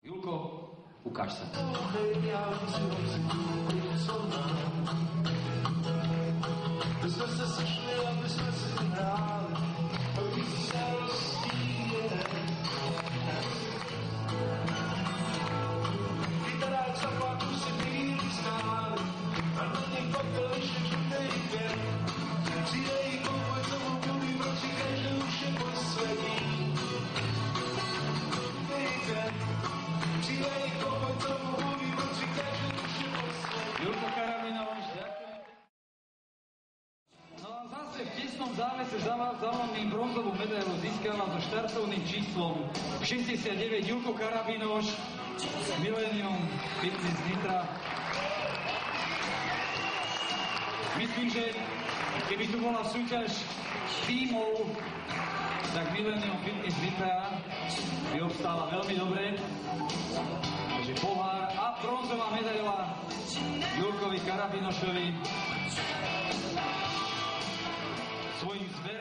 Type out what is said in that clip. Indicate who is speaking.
Speaker 1: Julko, ukáž sa.
Speaker 2: My jsme se sešli, aby jsme si hráli, aby se rozstíjeli. Kytarák zaplatu si bílý stáli, a na něm papelišek žlutej květ. Přijde jí koupoj, co mu mluví, proč říkají, že už je poslední. Přijde jí koupoj, co mu mluví, proč říkají, že už je poslední.
Speaker 1: Julko Karabinoš, ďakujem. No a zase v tesnom závese závodným bronzovú medailu získala so štartovným číslom 69 Julko Karabinoš, Millennium Fitness Nitra. Myslím, že keby tu bola súťaž tímov, tak Millennium Fitness Nitra by obstála veľmi dobre. Takže pohár a bronzová medaila Julkovi Karabinošovi svojím zverom.